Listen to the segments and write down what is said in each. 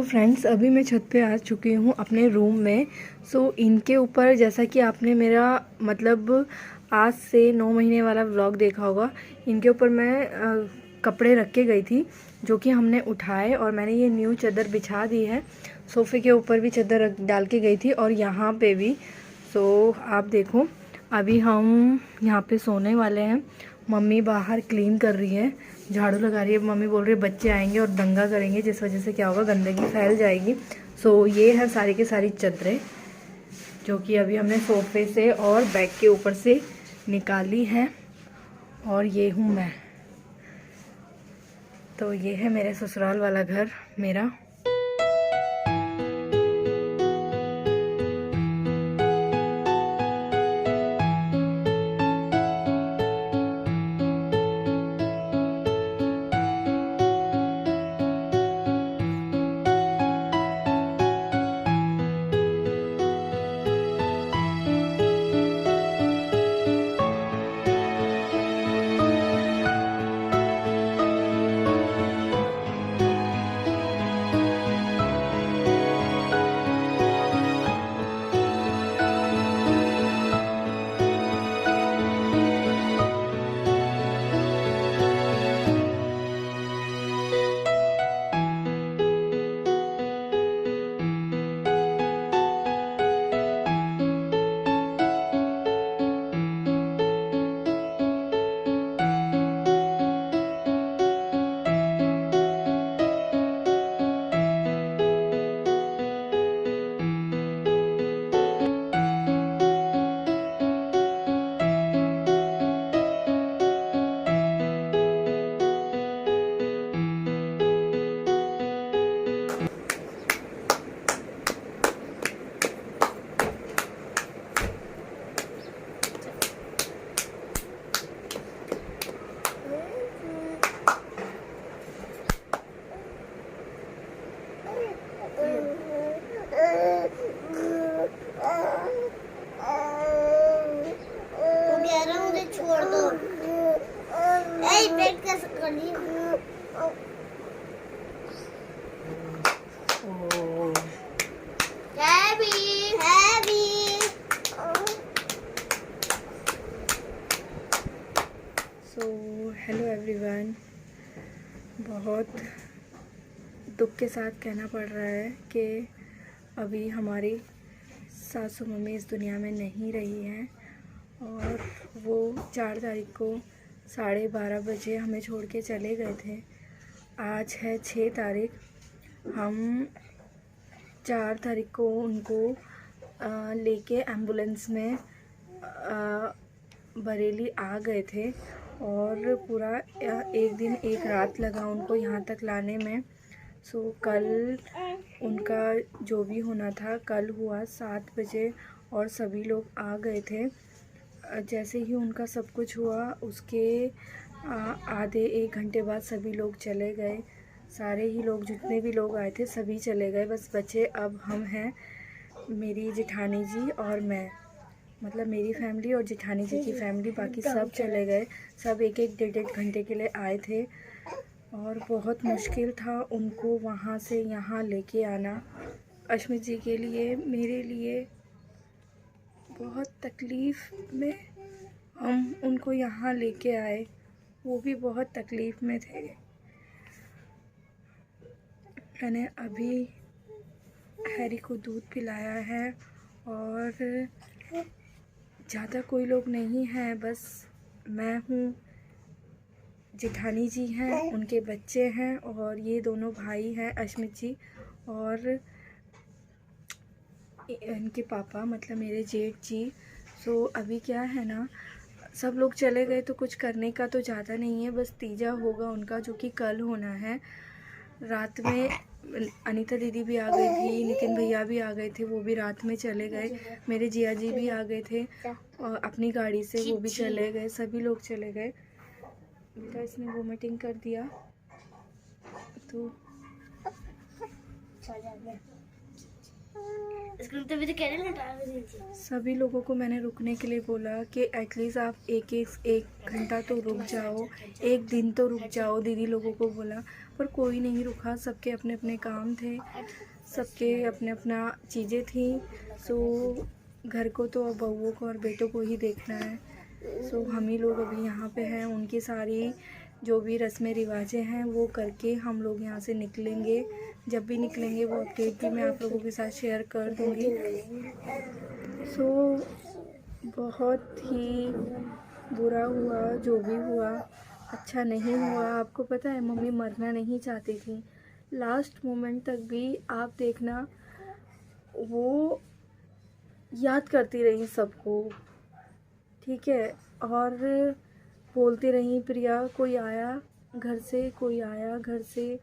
Friends, अभी मैं छत पे आ चुकी हूँ अपने रूम में। इनके ऊपर जैसा कि आपने मेरा मतलब आज से 9 महीने वाला व्लॉग देखा होगा, इनके ऊपर मैं कपड़े रख के गई थी जो कि हमने उठाए और मैंने ये न्यू चादर बिछा दी है। सोफ़े के ऊपर भी चादर डाल के गई थी और यहाँ पे भी। आप देखो, अभी हम यहाँ पे सोने वाले हैं। मम्मी बाहर क्लीन कर रही है, झाड़ू लगा रही है। मम्मी बोल रही है बच्चे आएंगे और दंगा करेंगे, जिस वजह से क्या होगा, गंदगी फैल जाएगी। ये है सारी की सारी चादरें जो कि अभी हमने सोफ़े से और बेड के ऊपर से निकाली है। और ये हूँ मैं। तो ये है मेरे ससुराल वाला घर मेरा। छोड़ दो। पेट कैसे कर ली? हेलो एवरीवन, बहुत दुख के साथ कहना पड़ रहा है कि अभी हमारी सासू मम्मी इस दुनिया में नहीं रही हैं और वो 4 तारीख को 12:30 बजे हमें छोड़ के चले गए थे। आज है 6 तारीख। हम 4 तारीख को उनको लेके एम्बुलेंस में बरेली आ गए थे और पूरा 1 दिन 1 रात लगा उनको यहाँ तक लाने में। कल उनका जो भी होना था कल हुआ 7 बजे और सभी लोग आ गए थे। जैसे ही उनका सब कुछ हुआ उसके आधे 1 घंटे बाद सभी लोग चले गए। सारे ही लोग, जितने भी लोग आए थे सभी चले गए। बस बचे अब हम हैं, मेरी जेठानी जी और मैं, मतलब मेरी फैमिली और जेठानी जी की फैमिली। बाकी सब चले गए। सब 1-1, 1.5 घंटे के लिए आए थे और बहुत मुश्किल था उनको वहाँ से यहाँ लेके आना। अश्मित जी के लिए, मेरे लिए बहुत तकलीफ़ में हम उनको यहाँ लेके आए। वो भी बहुत तकलीफ़ में थे। मैंने अभी हैरी को दूध पिलाया है और ज़्यादा कोई लोग नहीं हैं, बस मैं हूँ, जेठानी जी हैं, उनके बच्चे हैं और ये दोनों भाई हैं, अश्मित जी और इनके पापा, मतलब मेरे जेठ जी। अभी क्या है ना, सब लोग चले गए तो कुछ करने का तो ज़्यादा नहीं है। बस तीजा होगा उनका जो कि कल होना है। रात में अनीता दीदी भी आ गई थी, नितिन भैया भी आ गए थे, वो भी रात में चले गए। मेरे जिया जी भी आ गए थे और अपनी गाड़ी से वो भी चले गए। सभी लोग चले गए। बेटा इसने वोमिटिंग कर दिया तो सभी लोगों को मैंने रुकने के लिए बोला कि एटलीस्ट आप एक घंटा तो रुक जाओ, 1 दिन तो रुक जाओ। दीदी लोगों को बोला, पर कोई नहीं रुका, सबके अपने अपने काम थे, सबके अपने अपना चीज़ें थी। सो घर को तो बहुओं को और बेटों को ही देखना है। सो हम ही लोग अभी यहाँ पे हैं, उनकी सारी जो भी रस्में रिवाजें हैं वो करके हम लोग यहाँ से निकलेंगे। जब भी निकलेंगे वो अपडेट भी मैं आप लोगों के साथ शेयर कर दूँगी। सो बहुत ही बुरा हुआ, जो भी हुआ अच्छा नहीं हुआ। आपको पता है मम्मी मरना नहीं चाहती थी, लास्ट मोमेंट तक भी आप देखना वो याद करती रही सबको, ठीक है, और बोलती रही प्रिया कोई आया घर से, कोई आया घर से,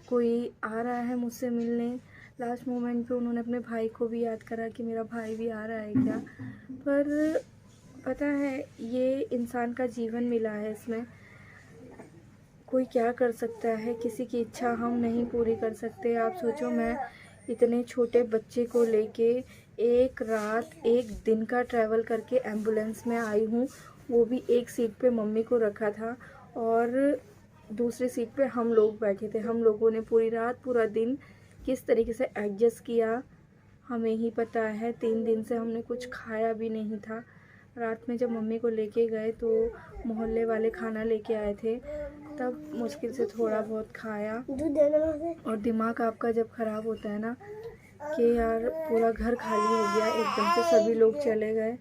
कोई आ रहा है मुझसे मिलने। लास्ट मोमेंट पे उन्होंने अपने भाई को भी याद करा कि मेरा भाई भी आ रहा है क्या। पर पता है ये इंसान का जीवन मिला है, इसमें कोई क्या कर सकता है, किसी की इच्छा हम नहीं पूरी कर सकते। आप सोचो मैं इतने छोटे बच्चे को लेके एक रात एक दिन का ट्रैवल करके एम्बुलेंस में आई हूँ, वो भी एक सीट पे मम्मी को रखा था और दूसरी सीट पे हम लोग बैठे थे। हम लोगों ने पूरी रात पूरा दिन किस तरीके से एडजस्ट किया हमें ही पता है। 3 दिन से हमने कुछ खाया भी नहीं था। रात में जब मम्मी को लेके गए तो मोहल्ले वाले खाना लेके आए थे, तब मुश्किल से थोड़ा बहुत खाया। और दिमाग आपका जब ख़राब होता है ना कि यार पूरा घर खाली हो गया, एकदम से सभी लोग चले गए।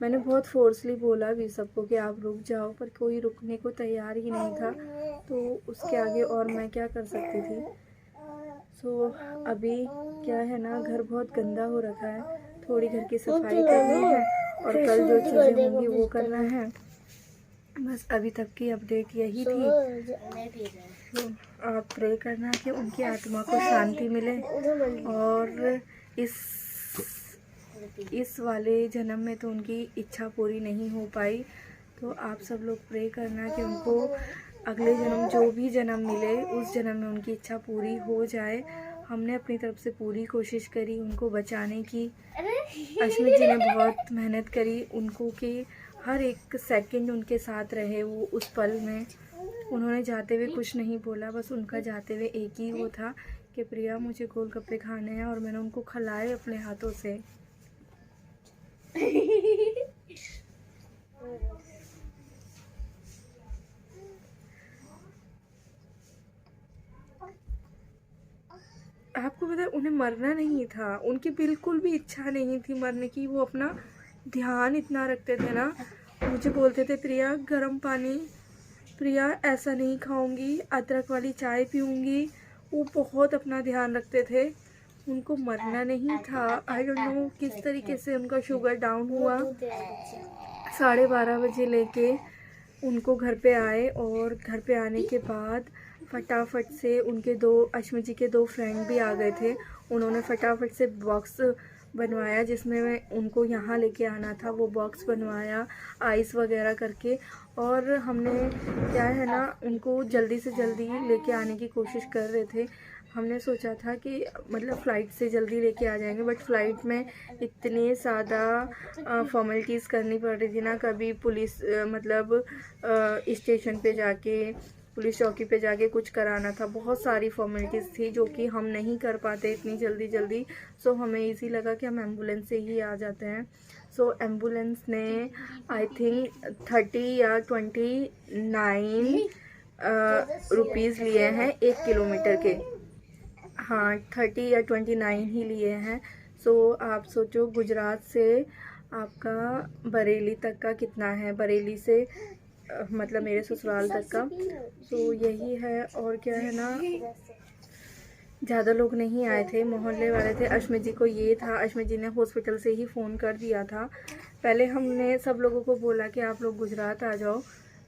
मैंने बहुत फोर्सली बोला भी सबको कि आप रुक जाओ, पर कोई रुकने को तैयार ही नहीं था, तो उसके आगे और मैं क्या कर सकती थी। सो अभी क्या है ना, घर बहुत गंदा हो रखा है, थोड़ी घर की सफाई करनी है और कल जो चीज़ें होंगी वो करना है। बस अभी तक की अपडेट यही थी। तो आप प्रे करना कि उनकी आत्मा को शांति मिले और इस वाले जन्म में तो उनकी इच्छा पूरी नहीं हो पाई, तो आप सब लोग प्रे करना कि उनको अगले जन्म जो भी जन्म मिले उस जन्म में उनकी इच्छा पूरी हो जाए। हमने अपनी तरफ से पूरी कोशिश करी उनको बचाने की। अश्मित जी ने बहुत मेहनत करी उनको कि हर एक सेकंड उनके साथ रहे वो उस पल में। उन्होंने जाते हुए कुछ नहीं बोला, बस उनका जाते हुए एक ही वो था कि प्रिया मुझे गोलगप्पे खाने हैं, और मैंने उनको खिलाए अपने हाथों से। आपको पता है उन्हें मरना नहीं था, उनकी बिल्कुल भी इच्छा नहीं थी मरने की। वो अपना ध्यान इतना रखते थे ना, मुझे बोलते थे प्रिया गर्म पानी, प्रिया ऐसा नहीं खाऊंगी, अदरक वाली चाय पीऊंगी। वो बहुत अपना ध्यान रखते थे, उनको मरना नहीं था। आई डोंट नो किस तरीके से उनका शुगर डाउन हुआ। 12:30 बजे लेके उनको घर पे आए, और घर पे आने के बाद फटाफट से उनके अश्मित जी के 2 फ्रेंड भी आ गए थे। उन्होंने फटाफट से बॉक्स बनवाया जिसमें उनको यहाँ लेके आना था, वो बॉक्स बनवाया आइस वगैरह करके। और हमने क्या है ना उनको जल्दी से जल्दी लेके आने की कोशिश कर रहे थे। हमने सोचा था कि मतलब फ़्लाइट से जल्दी लेके आ जाएंगे, बट फ़्लाइट में इतने ज़्यादा फॉर्मेलिटीज़ करनी पड़ रही थी ना। कभी पुलिस मतलब स्टेशन पे जाके पुलिस चौकी पे जाके कुछ कराना था, बहुत सारी फॉर्मेलिटीज़ थी जो कि हम नहीं कर पाते इतनी जल्दी। सो हमें इजी लगा कि हम एम्बुलेंस से ही आ जाते हैं। सो एम्बुलेंस ने आई थिंक 30 या 29 रुपीज़ लिए हैं 1 किलोमीटर के। हाँ 30 या 29 ही लिए हैं। सो आप सोचो गुजरात से आपका बरेली तक का कितना है, बरेली से मतलब मेरे ससुराल तक का। तो यही है, और क्या है ना ज़्यादा लोग नहीं आए थे, मोहल्ले वाले थे। अश्मित जी को ये था, अश्मित जी ने हॉस्पिटल से ही फ़ोन कर दिया था। पहले हमने सब लोगों को बोला कि आप लोग गुजरात आ जाओ,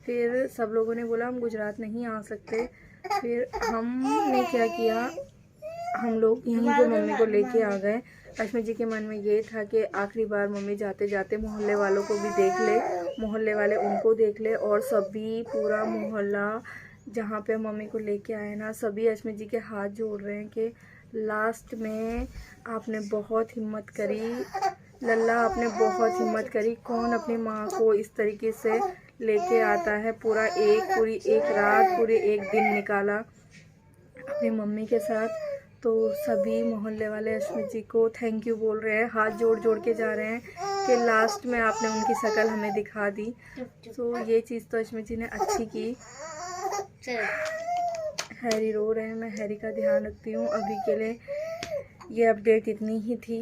फिर सब लोगों ने बोला हम गुजरात नहीं आ सकते। फिर हमने क्या किया, हम लोग यहीं पे मम्मी को लेके आ गए। अश्मित जी के मन में ये था कि आखिरी बार मम्मी जाते जाते मोहल्ले वालों को भी देख ले, मोहल्ले वाले उनको देख ले, और सभी पूरा मोहल्ला जहाँ पे मम्मी को लेके आए ना, सभी अश्मित जी के हाथ जोड़ रहे हैं कि लास्ट में आपने बहुत हिम्मत करी लल्ला, आपने बहुत हिम्मत करी। कौन अपनी माँ को इस तरीके से लेके आता है, पूरी एक रात पूरे एक दिन निकाला। अपनी मम्मी के साथ। तो सभी मोहल्ले वाले अश्मित जी को थैंक यू बोल रहे हैं, हाथ जोड़ जोड़ के जा रहे हैं कि लास्ट में आपने उनकी शक्ल हमें दिखा दी। तो ये चीज़ तो अश्मित जी ने अच्छी की। हैरी रो रहे हैं, मैं हैरी का ध्यान रखती हूँ। अभी के लिए ये अपडेट इतनी ही थी।